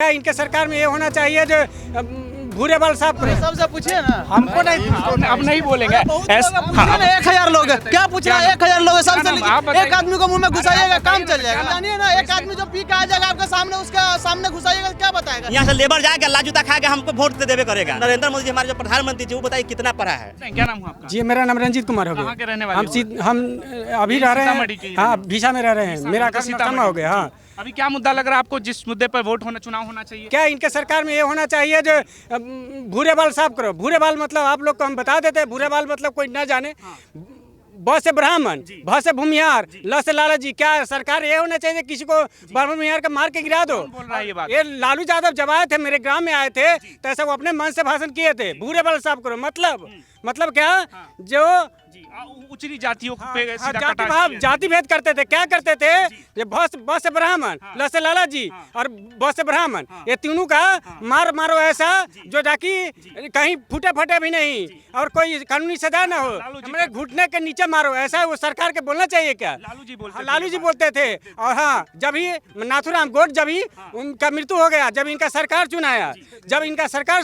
क्या इनके सरकार में ये होना चाहिए जो भूरे बाल साफ करें। सबसे पूछिए ना, हमको नहीं, अब नहीं बोलेंगे। 1000 लोग क्या पूछ रहा है? 1000 लोग सबसे एक आदमी को मुंह में घुसाइएगा, काम चल जाएगा। जानिए ना, एक आदमी जो पी के आ जाएगा आपके सामने, उसका सामने घुसाइएगा, क्या बताएगा? यहाँ से लेबर जाएगा, लाजूता खाएगा, हमको वोट देवे करेगा। नरेंद्र मोदी जी हमारे जो प्रधानमंत्री जी, वो बताइए कितना पढ़ा है। क्या नाम है आपका? जी मेरा नाम रंजीत कुमार हो कहाँ के गया। रहने वाले हम अभी रह रहे हैं, हाँ भीषा में रह रहे हैं। मेरा काम हो गया। हाँ, अभी क्या मुद्दा लग रहा है आपको जिस मुद्दे पर वोट होना, चुनाव होना चाहिए? क्या इनके सरकार में ये होना चाहिए जो भूरे बाल साफ करो। भूरे बाल मतलब आप लोग को हम बता देते हैं, भूरे बाल मतलब कोई ना जाने। ब से ब्राह्मण, भ से भूमिहार, ल से लाला जी। क्या सरकार ये होना चाहिए किसी को भूमिहार का मार के गिरा दो? बोल रहा है ये बात? ये लालू यादव जब आए थे, मेरे ग्राम में आए थे, तो ऐसा वो अपने मन से भाषण किए थे, भूरे बाल साफ करो। मतलब क्या, जो उचरी जातियों पे सीधा जाति कटाक्ष भाव, किया। जाति भेद करते थे। क्या करते थे, ये ब से ब्राह्मण, ल से लाला जी और ब से ब्राह्मण, ये तीनों का मारो ऐसा जो जाकि कहीं फूटे फटे भी नहीं और कोई कानूनी सजा ना हो, हमारे घुटने के नीचे मारो, ऐसा वो सरकार के बोलना चाहिए। क्या लालू जी बोलते थे। और हाँ, जब ही नाथुराम गोड, जब ही उनका मृत्यु हो गया, जब इनका सरकार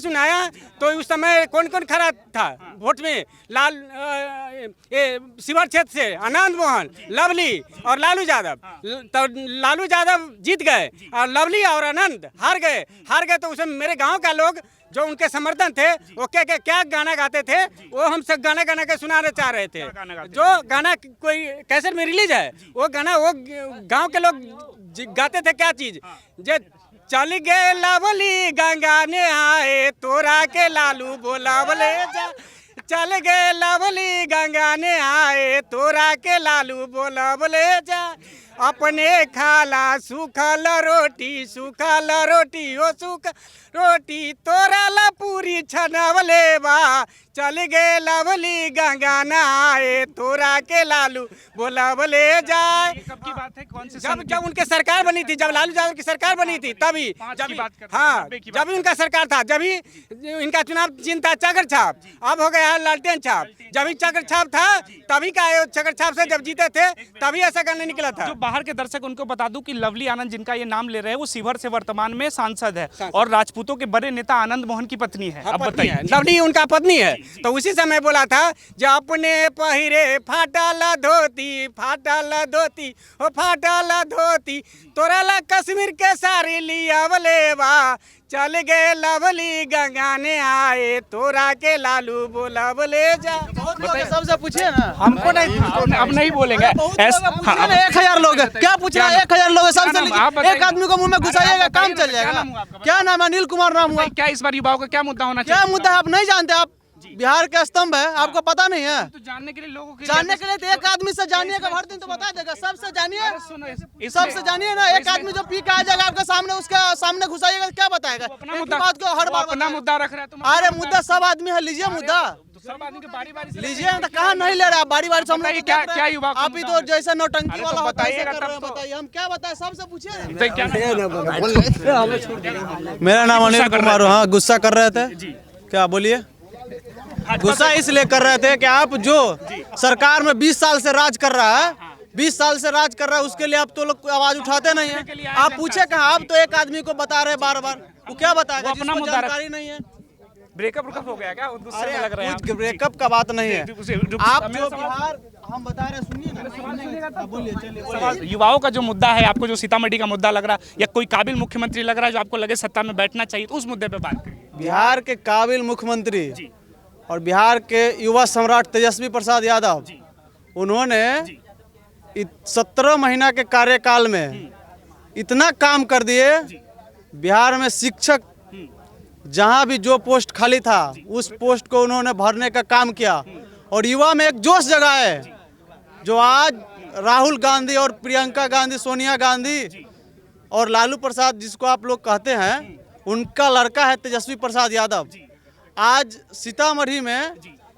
चुनाया, तो उस समय कौन कौन खड़ा था वोट में? शिवर क्षेत्र से आनंद मोहन, लवली और लालू यादव। तो लालू यादव जीत गए और लवली और आनंद हार गए। तो उसमें मेरे गांव का लोग जो उनके समर्थन थे, वो क्या गाना गाते थे, वो हम सब गाना के सुनाना चाह रहे थे। जो गाना कोई कैसेट में रिलीज है, वो गाना वो गांव के लोग गाते थे। क्या चीज, जे चल गए लवली गंगा ने आए, तोरा के लालू बोलावले जा। चल गए लवली गंगा ने आए, तोरा के लालू बोलावले जा। अपने खाला सूखल रोटी ओ सूख रोटी, तोरा ला पूरी छनवले बा। चल गए लवली गंगा न आए, तोरा के लालू बोलावले जाए। कब की बात है? कौन से जब उनके सरकार बनी थी, जब लालू यादव की सरकार बनी थी, तभी हाँ, जब इनका सरकार था, जब ही इनका चुनाव चिन्ह था चक्र छाप, अब हो गया है लालटेन छाप। जब ही चक्र छाप था, तभी का चक्र छाप से जब जीते थे, तभी ऐसा गाना निकला था। जो बाहर के दर्शक, उनको बता दूं कि लवली आनंद जिनका ये नाम ले रहे हैं, वो शिवहर से वर्तमान में सांसद है और राजपूतों के बड़े नेता आनंद मोहन की पत्नी है। अब बताइए। लवली उनका पत्नी है। तो उसी समय बोला था, जो अपने पहिरे फाटल धोती ओ फाटल धोती, तोरा ला कश्मीर के साड़ी लियावले बा। चल गए लवली गंगा ने आए, तोरा के लालू बोलावले जा। सबसे पूछिए ना, हमको नहीं, अब नहीं बोलेंगे। 1000 लोग क्या पूछ रहा है? 1000 लोग सबसे एक आदमी को मुंह में घुसाइएगा, काम चल जाएगा। क्या नाम है? अनिल कुमार नाम हुआ। क्या इस बार युवाओं का क्या मुद्दा होना चाहिए? क्या मुद्दा है आप नहीं जानते? आप बिहार के स्तंभ है, आपको पता नहीं है? तो जानने के लिए लोगों के जानने के लिए तो एक आदमी से जानिएगा, हर दिन तो बता देगा। सबसे जानिए ना, एक आदमी जो पी के आ जाएगा आपके सामने, उसका सामने घुसाइएगा, क्या बताएगा? बात को हर बार अपना मुद्दा रख रहा है। अरे मुद्दा सब आदमी है, लीजिए मुद्दा, सब आदमी के बारी से लीजिए। तो कहाँ नहीं ले रहा, बारी से हम लोग क्या युवा आप ही तो जैसे नौटंकी वाला होता है, बताइएगा ऐसे कर रहे हैं। तब तो। बताइए, हम क्या बताएं? सबसे पूछिए। क्या मेरा नाम अनिल कुमार। हाँ, गुस्सा कर रहे थे। क्या बोलिए? गुस्सा इसलिए कर रहे थे कि आप जो सरकार में 20 साल से राज कर रहा है, 20 साल से राज कर रहा है, उसके लिए आप तो लोग आवाज उठाते नहीं है। आप पूछे कहाँ? आप तो एक आदमी को बता रहे बार, वो क्या बताएगा? अपना जिसको जानकारी नहीं है। ब्रेकअप हो गया क्या? गुस्से में लग रहे हैं आप? ब्रेकअप का बात नहीं है। आप मेरा जो बिहार हम बता रहे, सुनिए ना, बोलिए, चलिए। युवाओं का जो मुद्दा है, आपको जो सीतामढ़ी का मुद्दा लग रहा है, या कोई काबिल मुख्यमंत्री लग रहा है जो आपको लगे सत्ता में बैठना चाहिए, तो उस मुद्दे पे बात करिए। बिहार के काबिल मुख्यमंत्री और बिहार के युवा सम्राट तेजस्वी प्रसाद यादव, उन्होंने 17 महीना के कार्यकाल में इतना काम कर दिए। बिहार में शिक्षक, जहां भी जो पोस्ट खाली था, उस पोस्ट को उन्होंने भरने का काम किया और युवा में एक जोश जगाए, जो आज राहुल गांधी और प्रियंका गांधी, सोनिया गांधी और लालू प्रसाद, जिसको आप लोग कहते हैं, उनका लड़का है तेजस्वी प्रसाद यादव। आज सीतामढ़ी में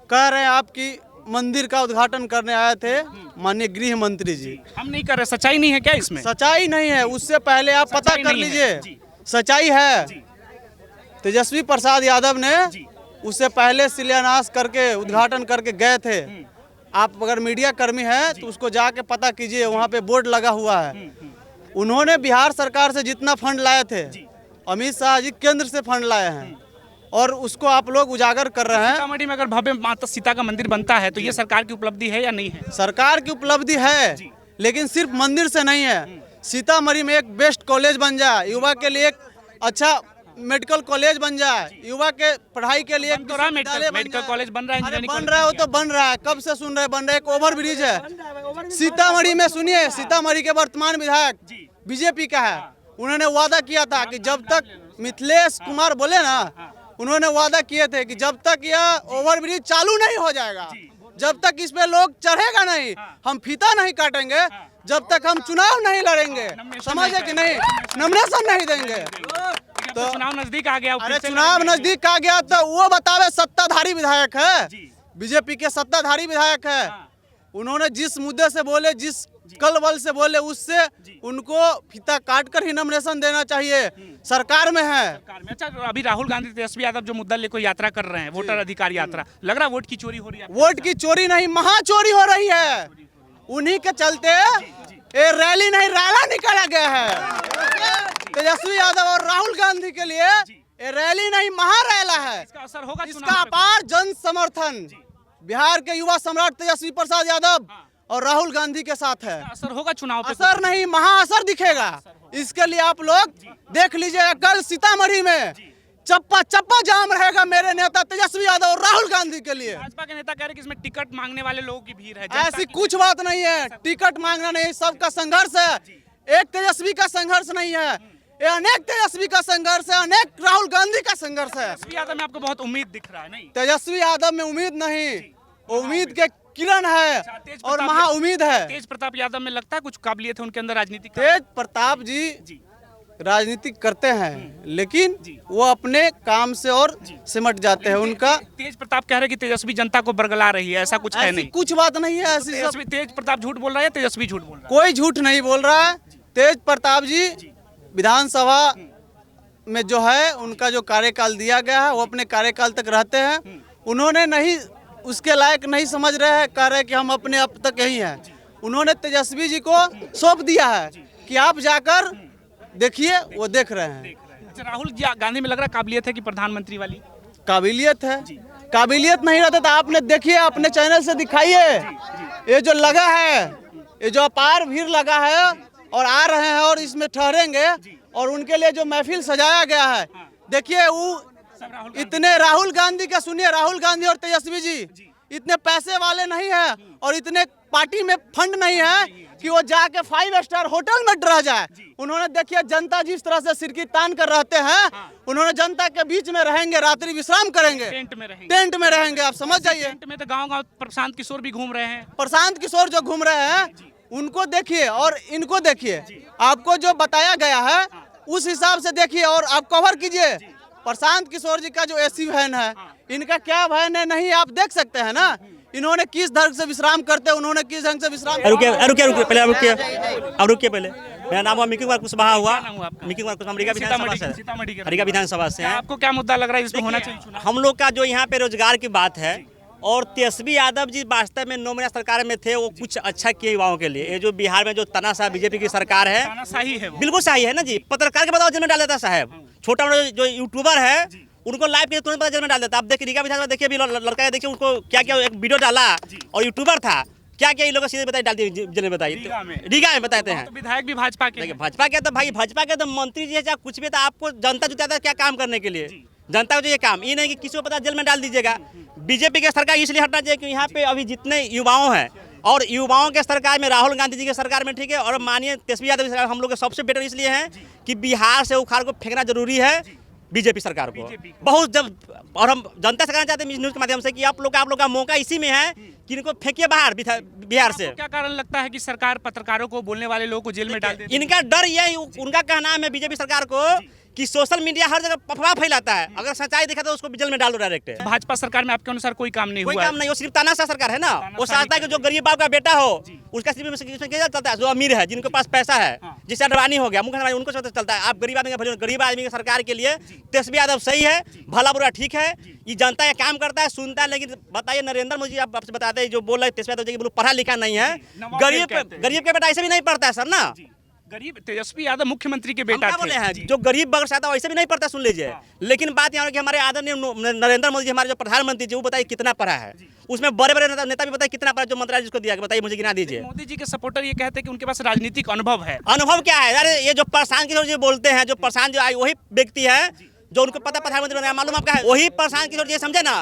कह रहे हैं आपकी मंदिर का उद्घाटन करने आए थे माननीय गृह मंत्री जी। हम नहीं कर रहे, सच्चाई नहीं है क्या इसमें? सच्चाई नहीं है, उससे पहले आप पता कर लीजिए। सच्चाई है, तेजस्वी प्रसाद यादव ने उससे पहले शिलान्यास करके, उद्घाटन करके गए थे। आप अगर मीडिया कर्मी हैं तो उसको जाके पता कीजिए, वहाँ पे बोर्ड लगा हुआ है। उन्होंने बिहार सरकार से जितना फंड लाए थे, अमित शाह जी केंद्र से फंड लाए हैं और उसको आप लोग उजागर कर रहे हैं। सीतामढ़ी में अगर भव्य माता सीता का मंदिर बनता है तो ये सरकार की उपलब्धि है या नहीं है? सरकार की उपलब्धि है, लेकिन सिर्फ मंदिर से नहीं है। सीतामढ़ी में एक बेस्ट कॉलेज बन जाए, युवा के लिए एक अच्छा मेडिकल कॉलेज बन जाए, युवा के पढ़ाई के लिए बन तो रहा मेडिकल कॉलेज बन रहा है, अरे इंजीनियरिंग बन रहा है, वो तो बन रहा है, कब से सुन रहे बन रहा है। एक ओवर ब्रिज है सीतामढ़ी में, सुनिए, सीतामढ़ी के वर्तमान विधायक बीजेपी का है। उन्होंने वादा किया था कि जब तक मिथिलेश कुमार बोले ना, उन्होंने वादा किए थे कि जब तक यह ओवर ब्रिज चालू नहीं हो जाएगा, जब तक इस पे लोग चढ़ेगा नहीं, हम फीता नहीं काटेंगे, जब तक हम चुनाव नहीं लड़ेंगे, समझे कि नहीं, नॉमिनेशन नहीं देंगे। तो चुनाव नजदीक आ गया, अरे चुनाव नजदीक आ गया तो वो बतावे, सत्ताधारी विधायक है, बीजेपी के सत्ताधारी विधायक है। उन्होंने जिस मुद्दे से बोले, जिस कल बल से बोले, उससे उनको फीता काट कर ही नॉमिनेशन देना चाहिए। सरकार में है। अच्छा, अभी राहुल गांधी तेजस्वी यादव जो मुद्दा लेकर यात्रा कर रहे हैं, वोटर अधिकार यात्रा, लग रहा है वोट की चोरी हो रही है? वोट की चोरी नहीं, महाचोरी हो रही है। उन्हीं के चलते ये रैली नहीं, रैला निकाला गया है तेजस्वी यादव और राहुल गांधी के लिए। ये रैली नहीं, महारैला है। इसका असर होगा? इसका अपार जन समर्थन बिहार के युवा सम्राट तेजस्वी प्रसाद यादव और राहुल गांधी के साथ है। असर होगा चुनाव पे? असर नहीं, महाअसर दिखेगा। इसके लिए आप लोग देख लीजिएगा, कल सीतामढ़ी में चप्पा चप्पा जाम रहेगा मेरे नेता तेजस्वी यादव और राहुल गांधी के लिए। भाजपा के नेता कह रहे हैं कि इसमें टिकट मांगने वाले लोगों की भीड़ है। ऐसी कुछ बात नहीं है, टिकट मांगना नहीं, सबका संघर्ष है। एक तेजस्वी का संघर्ष नहीं है, ये अनेक तेजस्वी का संघर्ष है, अनेक राहुल गांधी का संघर्ष है। तेजस्वी यादव में आपको बहुत उम्मीद दिख रहा है? नहीं, तेजस्वी यादव में उम्मीद नहीं, उम्मीद के किरण है और महा उम्मीद है। तेज प्रताप यादव में लगता है कुछ काबिलियत है उनके अंदर राजनीतिक? तेज प्रताप जी राजनीति करते हैं, लेकिन वो अपने काम से और सिमट जाते हैं। उनका तेज प्रताप कह रहे हैं कि तेजस्वी जनता को बरगला रही है, ऐसा कुछ है नहीं? कुछ बात नहीं है ऐसी। तेजस्वी, तेज प्रताप झूठ बोल रहा है, तेजस्वी झूठ बोल रहा है? कोई झूठ नहीं बोल रहा है। तेज प्रताप जी विधानसभा में जो है उनका जो कार्यकाल दिया गया है, वो अपने कार्यकाल तक रहते हैं। उन्होंने नहीं, उसके लायक नहीं समझ रहे हैं, कह रहे हैं कि हम अपने अब तक यही हैं। उन्होंने तेजस्वी जी को सौंप दिया है कि आप जाकर देखिए, वो देख रहे हैं। अच्छा, राहुल गांधी में लग रहा है काबिलियत है कि प्रधानमंत्री वाली? काबिलियत है। काबिलियत नहीं रहता तो आपने देखिए, अपने चैनल से दिखाइए। ये जो लगा है, ये जो अपार भीड़ लगा है और आ रहे हैं और इसमें ठहरेंगे, और उनके लिए जो महफिल सजाया गया है, देखिए वो इतने राहुल गांधी का, सुनिए, राहुल गांधी और तेजस्वी जी इतने पैसे वाले नहीं है और इतने पार्टी में फंड नहीं है कि वो जाके 5 स्टार होटल में रह जाए। उन्होंने देखिए जनता जिस तरह से सिरकी तान कर रहते हैं, उन्होंने जनता के बीच में रहेंगे, रात्रि विश्राम करेंगे, टेंट में रहेंगे। आप समझ जाइए। टेंट में तो गांव-गांव प्रशांत किशोर भी घूम रहे हैं। प्रशांत किशोर जो घूम रहे हैं, उनको देखिए और इनको देखिए। आपको जो बताया गया है उस हिसाब से देखिए और आप कवर कीजिए। प्रशांत किशोर जी का जो एसी वैन है, इनका क्या वैन है नहीं, आप देख सकते हैं ना। इन्होंने किस ढंग से विश्राम करते हैं, उन्होंने किस ढंग से विश्राम। रुकिए पहले मेरा नाम मिकी कुमार कुशवाहा हुआ। मिकी कुमार कुशवाहा अमरीका विधानसभा से। आपको क्या मुद्दा लग रहा है इसमें होना चाहिए चुनाव? हम लोग का जो यहाँ पे रोजगार की बात है, और तेजस्वी यादव जी वास्तव में 9 महीना सरकार में थे, वो कुछ अच्छा किए युवाओं के लिए। ये जो बिहार में जो तानाशाह बीजेपी की सरकार है, सही है, बिल्कुल सही है ना जी। पत्रकार के बताओ जेल में डाल देता साहब। छोटा मोटा जो यूट्यूबर है उनको लाइव के तुरंत जेल में डाल देता। आप देखिए रीगा विधानसभा, देखिए अभी लड़का देखिए उसको क्या क्या एक वीडियो डाला और यूट्यूबर था, क्या क्या ये लोग सीधे बताइए, डाल दिए जेल में। बताइए रीगा में बताते हैं। विधायक भी भाजपा के, भाजपा के तो भाई, भाजपा के तो मंत्री जी है, चाहे कुछ भी, तो आपको जनता जुटाता है क्या काम करने के लिए। जनता को जो ये काम, ये नहीं कि किसी को पता जेल में डाल दीजिएगा। बीजेपी की सरकार इसलिए हटना चाहिए कि यहाँ पे अभी जितने युवाओं हैं, और युवाओं के सरकार में, राहुल गांधी जी के सरकार में, ठीक है, और मानिए तेजस्वी यादव की सरकार, हम लोग सबसे बेटर इसलिए है कि बिहार से उखाड़ को फेंकना जरूरी है बीजेपी सरकार को बहुत। जब और हम जनता से कहना चाहते हैं न्यूज़ के माध्यम से कि आप लोग का मौका इसी में है कि इनको फेंकिए बाहर बिहार से। क्या कारण लगता है कि सरकार पत्रकारों को, बोलने वाले लोगों को जेल में डाल देती है? इनका डर यही, उनका कहना है बीजेपी सरकार को कि सोशल मीडिया हर जगह अफवाह फैलाता है, अगर सच्चाई दिखा तो उसको जेल में डाल दो डायरेक्ट। भाजपा सरकार में आपके अनुसार कोई काम नहीं हुआ? कोई काम नहीं, वो सिर्फ तानाशाह सरकार है ना। वो चाहता है कि जो गरीब बाप का बेटा हो उसका सिर्फ चलता है, जो अमीर है, जिनके पास पैसा है, जिससे अडवाणी हो गया, मुख्य उनको चलता है। आप गरीब आदमी का, गरीब आदमी की सरकार के लिए तेजस्वी यादव सही है, भला बुरा ठीक है, ये जनता का काम करता है, सुनता है। लेकिन बताइए नरेंद्र मोदी आप आपसे बताते हैं, जो बोल रहे तेजस्वी यादव जी पढ़ा लिखा नहीं है, गरीब के बेटा ऐसे भी नहीं पढ़ता है सर ना। गरीब तेजस्वी यादव मुख्यमंत्री के हम बेटा क्या बोले हैं, थे। जो गरीब बगर आता है वैसे भी नहीं पढ़ता, सुन लीजिए। लेकिन बात यहाँ कि हमारे आदरणीय नरेंद्र मोदी जी, हमारे जो प्रधानमंत्री जी, वो बताइए कितना पढ़ा है। उसमें बड़े बड़े नेता भी बताइए कितना पढ़ा, जो मंत्रालय जिसको दिया, बताइए मुझे गिना दीजिए। मोदी जी के सपोर्टर ये कहते हैं कि उनके पास राजनीतिक अनुभव है। अनुभव क्या है? अरे ये जो प्रशांत किशोर जी बोलते हैं, जो प्रशांत जो आए वही व्यक्ति है जो उनको पता प्रधानमंत्री बनाया, मालूम आपका है? वही प्रशांत किशोर जी, समझे ना,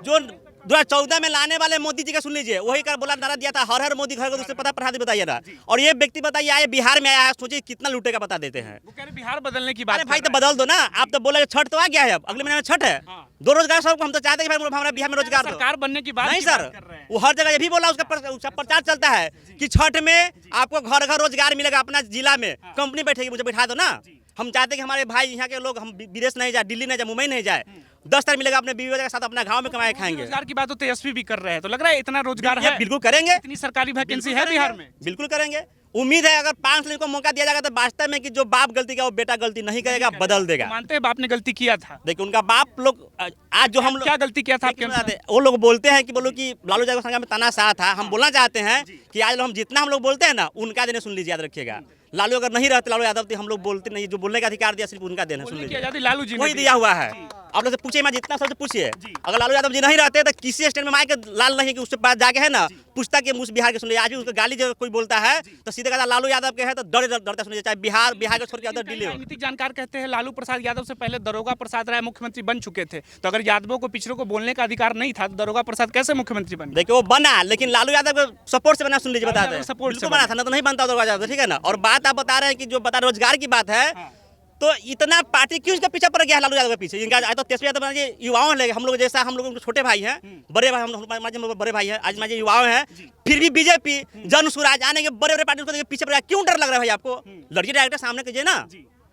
जो 2014 में लाने वाले मोदी जी का सुन लीजिए, वही का बोला नारा दिया था, हर हर मोदी घर को उससे पता प्रधान बताइए ना। और ये व्यक्ति बताइए आए बिहार में आया है, सोचिए कितना लूटेगा, बता देते हैं। वो कह रहे बिहार बदलने की बात अरे भाई कर तो बदल दो ना, आप तो बोले छठ तो आ गया है, अब अगले महीने में छठ है। दो रोजगार सबको हम तो चाहते हैं कि भाई हमारे बिहार में रोजगार दो। सरकार बनने की बात नहीं की सर, बात कर रहे हैं। वो हर जगह ये भी बोला, उसका प्रचार चलता है कि छठ में आपको घर घर रोजगार मिलेगा, अपना जिला में कंपनी बैठेगी, मुझे बैठा दो ना। हम चाहते हैं कि हमारे भाई यहाँ के लोग, हम विदेश नहीं जाए, दिल्ली नहीं जाए, मुंबई नहीं जाए, 10 तारीख मिलेगा, अपने बीवी के साथ अपना गांव में कमाए खाएंगे। रोजगार की बात तो तेजस्वी भी कर रहे हैं, तो लग रहा है इतना रोजगार ये है, बिल्कुल करेंगे, इतनी सरकारी वैकेंसी बिल्कुल है बिहार करेंगे, में। बिल्कुल करेंगे। उम्मीद है अगर 5 साल को मौका दिया जाएगा तो वास्तव में कि जो बाप गलती का वो बेटा गलती नहीं करेगा, बदल देगा। मानते हैं बाप ने गलती किया था। देखिए उनका बाप लोग आज जो हम लोग क्या गलती किया था आपके अनुसार? वो लोग बोलते हैं कि बोलो कि लालू यादव संख्या में तानाशाह था। हम बोलना चाहते हैं कि आज हम जितना हम लोग बोलते हैं ना, उनका देने सुन लीजिए, याद रखिएगा। लालू अगर नहीं रहते, लालू यादव तो हम लोग बोलते नहीं, जो बोलने का अधिकार दिया सिर्फ उनका देना, सुन बोलने की लीजिए, आजादी लालू जी ने वही दी। दिया हुआ है। आप लोग से पूछिए, मैं जितना सबसे पूछिए, अगर लालू यादव जी नहीं रहते तो किसी स्टेट में माए के लाल नहीं कि उसके पास जाके है ना पूछता कि उस बिहार के सुन लीजिए। आज भी उसको गाली जब कोई बोलता है तो सीधे कहता लालू यादव के है, तो डरता सुन लीजिए, चाहे बिहार के छोड़ के अदर दिल्ली हो। राजनीतिक जानकार कहते हैं लालू प्रसाद यादव से पहले दरोगा प्रसाद राय मुख्यमंत्री बन चुके थे, तो अगर यादवों को पिछड़ों को बोलने का अधिकार नहीं था तो दरोगा प्रसाद कैसे मुख्यमंत्री बने? देखिए वो बना, लेकिन लालू यादव को सपोर्ट से बना, सुन लीजिए, बता दें सपोर्ट से बना था ना, तो नहीं बनता दरोगा यादव, ठीक है ना। और बात आप बता रहे हैं कि जो बता रोजगार की बात है, तो इतना पार्टी क्यों इसके पीछे पड़ गया है लालू यादव के पीछे? इनका आज तो तेजस्वी यादव ये युवाओं लगे, हम लोग जैसा, हम लोग छोटे भाई हैं, बड़े भाई, हम बड़े भाई हैं, आज माजे युवाओं हैं, फिर भी बीजेपी जन स्वराज आने के बड़े बड़े पार्टी को पीछे पड़ गया। क्यों डर लग रहा है भाई आपको? लड़िए डायरेक्टर सामने कीजिए ना।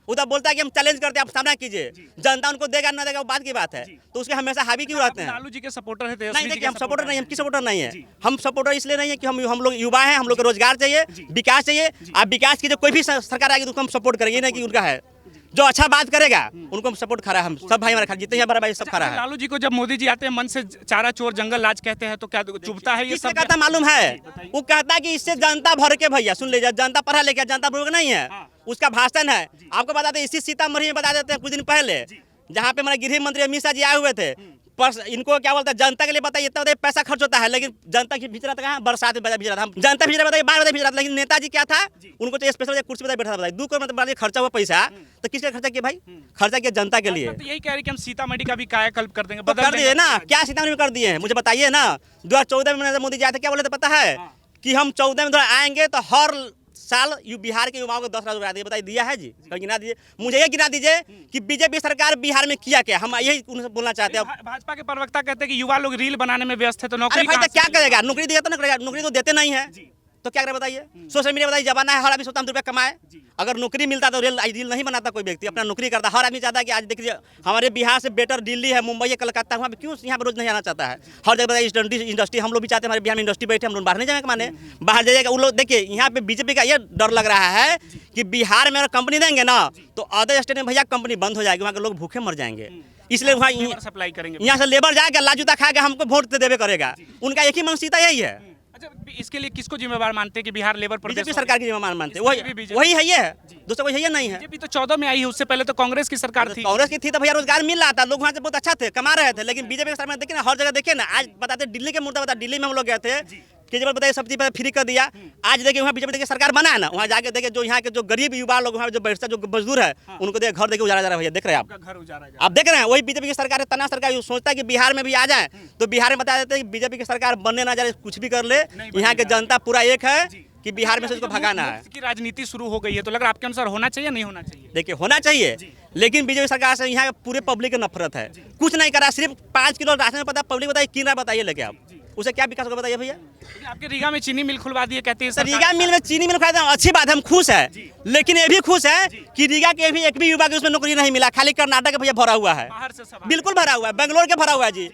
उधर बोलता है कि हम चैलेंज करते हैं, आप सामना कीजिए, जनता उनको देगा ना देगा वो बात की बात है, तो उसके हमेशा हावी क्यों रहते हैं? लालू जी के सपोर्टर है, नहीं देखिए, हम सपोर्टर नहीं, हम किस सपोर्टर नहीं है, हम सपोर्टर इसलिए नहीं है कि हम लोग युवा हैं, हम लोग को रोजगार चाहिए, विकास चाहिए। आप विकास की जो कोई भी सरकार आएगी तो हम सपोर्ट करेंगे, नहीं कि उनका है जो अच्छा बात करेगा उनको हम सपोर्ट खड़ा है। हम सब भाई हमारे जितने हैं बड़ा भाई सब खड़ा है। लालू जी को जब मोदी जी आते हैं मन से चारा चोर जंगल राज कहते हैं, तो क्या चुभता है ये किसने सब? कहता मालूम है? वो कहता है कि इससे जनता भर के, भैया सुन लीजिए, जनता पढ़ा लिखा, जनता बुजुर्ग नहीं है, उसका भाषण है। आपको बताते हैं, इसी सीतामढ़ी में बता देते हैं कुछ दिन पहले, जहाँ पे हमारे गृह मंत्री अमित शाह जी आए हुए थे, इनको क्या बोलते हैं, जनता के लिए बताइए इतना पैसा खर्च होता है, लेकिन जनता की भिज रहा था, कहाँ बरसात में भिज रहा था, जनता भिज रहा बताइए, 12 बजे भिज रहा था, लेकिन नेताजी क्या था, उनको चाहिए स्पेशल कुर्सी पर बैठा था, बताइए 2 करोड़ मतलब खर्चा हुआ पैसा, तो किसका खर्चा किया भाई? खर्चा किया जनता के लिए। तो यही कह रहे हैं कि हम सीतामढ़ी का भी कायाकल्प कर देंगे, तो बदल कर दिए देंगे। ना, क्या सीतामढ़ी में कर दिए हैं मुझे बताइए ना। 2014 में मोदी जी आए थे, क्या बोले थे पता है? कि हम 14 में आएंगे तो हर साल बिहार के युवाओं को 10 लाख रुपया बताइए, दिया है जी? गिना दीजिए, मुझे ये गिना दीजिए कि बीजेपी सरकार बिहार में किया क्या। हम यही उनसे बोलना चाहते हैं। भाजपा के प्रवक्ता कहते हैं कि युवा लोग रील बनाने में व्यस्त है, तो अरे नौकरी भाई कहाँ तो क्या से करेगा? नौकरी देगा तो ना करेगा, नौकरी तो देते नहीं है, तो क्या करे बताइए? सोशल मीडिया बताइए, जमाना है, हर आदमी सोचता है 2 रुपया कमाए। अगर नौकरी मिलता तो रील नहीं बनाता कोई व्यक्ति, अपना नौकरी करता। हर आदमी चाहता है कि आज देखिए हमारे बिहार से बेटर दिल्ली है, मुंबई है, कलकत्ता, वहाँ पे क्यों यहाँ पे रोज नहीं आना चाहता है? हर जगह बताइए इंडस्ट्री, हम लोग भी चाहते हैं हमारे बिहार में इंडस्ट्री बैठे, हम लोग बाहर नहीं जाएंगे कमाने, बाहर जाइएगा। वो लोग देखिए यहाँ पे बीजेपी का ये डर लग रहा है कि बिहार में अगर कंपनी देंगे ना तो अदर स्टेट में भैया कंपनी बंद हो जाएगी, वहाँ के लोग भूखे मर जाएंगे। इसलिए वहाँ सप्लाई करेंगे? यहाँ से लेबर जाएगा, लाजूता खाएगा, हमको वोट देवे करेगा। उनका एक ही मानसिकता यही है। अच्छा, इसके लिए किसको जिम्मेवार मानते हैं कि बिहार लेबर प्रदेश बीजेपी हो सरकार की जिम्मेदार मानते हैं, बीजेपी। वही है, ये है, दूसरा कोई है नहीं है। बीजेपी तो 14 में आई है, उससे पहले तो कांग्रेस की सरकार थी। कांग्रेस की थी तो भैया रोजगार मिल रहा था, लोग वहाँ से बहुत अच्छा थे, कमा रहे थे, लेकिन बीजेपी की सरकार में देखिए ना, हर जगह देखिए ना। आज बताते दिल्ली के मुद्दा बता, दिल्ली में हम लोग गए थे, केजरीवाल बताइए सब चीज फ्री कर दिया। आज देखिए वहाँ बीजेपी की सरकार बना है ना, वहाँ जाके देखिए जो यहाँ के जो गरीब युवा लोग, वहाँ जो बैठता जो मजदूर है, उनको देखिए घर देखिए उजाड़ा जा रहा है भैया, देख रहे हैं आप, घर उजाड़ा जा आप देख रहे हैं। वही बीजेपी की सरकार है, तना सरकार सोचता है कि बिहार में भी आ जाए, तो बिहार में बता देते हैं कि बीजेपी की सरकार बनने ना जाए, कुछ भी कर ले, यहाँ की जनता पूरा एक है कि बिहार में से उसको भगाना है। की राजनीति शुरू हो गई है, तो लग रहा है आपके अनुसार होना चाहिए नहीं होना चाहिए? देखिए होना चाहिए, लेकिन बीजेपी सरकार से यहाँ पूरे पब्लिक की नफरत है, कुछ नहीं करा, सिर्फ 5 किलो राशन में पता पब्लिक बताइए किन रहा, बताइए लेके आप, उसे क्या विकास होगा बताइए भैया? आपके रीगा में चीनी मिल खुलवा दिए कहते हैं रीगा मिल में चीनी मिल खुलवा, अच्छी बात है, हम खुश है, लेकिन ये भी खुश है कि रीगा के भी एक भी युवा के उसमें नौकरी नहीं मिला, खाली कर्नाटक भैया भरा हुआ है, बाहर से सब बिल्कुल भरा हुआ है, बेंगलोर के भरा हुआ है जी।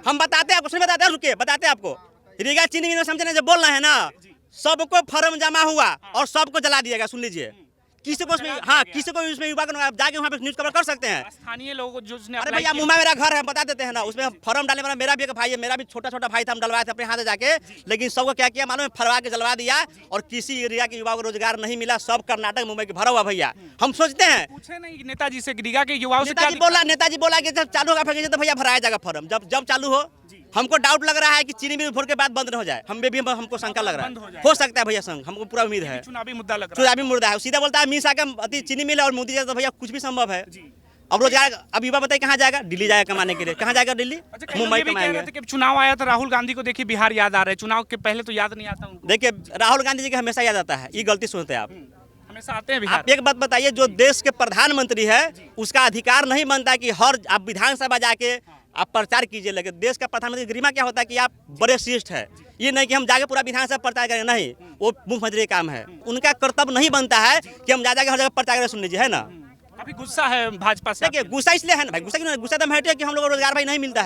हम बताते हैं आपको, बताते हैं, रुकिए बताते हैं आपको, रीगा चीनी मिल में समझे ना, जब बोल रहे हैं ना, सबको फॉर्म जमा हुआ और सबको जला दिएगा, सुन लीजिए। किसी को उसमें, हाँ किसी को उसमें युवा को आप जाके वहाँ पे न्यूज़ कवर कर सकते हैं। स्थानीय लोगों जो उसने अरे apply भैया किया। मुंबई मेरा घर है, हम बता देते हैं ना, उसमें फॉर्म डालने वाला मेरा भी एक भाई है, मेरा भी छोटा छोटा भाई था, हम डलवाए थे अपने हाथ से जाके, लेकिन सबको क्या किया मालूम है, फरवा के जलवा दिया और किसी एरिया के युवा को रोजगार नहीं मिला, सब कर्नाटक मुंबई के भरा हुआ भैया। हम सोचते हैं पूछे नहीं नेताजी से, रीगा के युवाओं से क्या नेताजी बोला कि जब चालू होगा फैक्ट्री तो भैया भराया जाएगा फॉर्म, जब चालू हो। हमको डाउट लग रहा है कि चीनी मिल भोर के बाद बंद न हो जाए, हमको शंका लग रहा है, हो सकता है भैया संग, हमको पूरा उम्मीद है। चुनावी मुद्दा लग रहा चुनावी मुद्दा है, सीधा बोलता है मीसा के चीनी मिल और मोदी जी तो भैया कुछ भी संभव है। अब रोजगार, अब युवा बताइए कहाँ जाएगा, दिल्ली जाएगा कमाने के लिए, कहाँ जाएगा दिल्ली, है। मुंबई ये भी कह रहे कमाएंगे। थे कि चुनाव आया था राहुल गांधी को देखिए बिहार याद आ रहा है, चुनाव के पहले तो याद नहीं आता उनको। देखिए राहुल गांधी जी का हमेशा याद आता है, ये गलती सुनते हैं आप। हमेशा आते हैं बिहार। आप एक बात बताइए, जो देश के प्रधानमंत्री है उसका अधिकार नहीं बनता कि हर आप विधानसभा जाके आप प्रचार कीजिए, लेकिन देश का प्रधानमंत्री गरिमा क्या होता है कि आप बड़े श्रेष्ठ है, ये नहीं कि हम जाके पूरा विधानसभा प्रचार करें, नहीं, वो मुख्यमंत्री का काम है, उनका कर्तव्य नहीं बनता है कि हम जाके हर जगह प्रचार करें। सुन लीजिए, है ना, अभी गुस्सा है भाजपा से। देखिए गुस्सा इसलिए है ना भाई, गुस्सा क्यों, गुस्सा तो हटे कि हम लोग को रोजगार भाई नहीं मिलता है,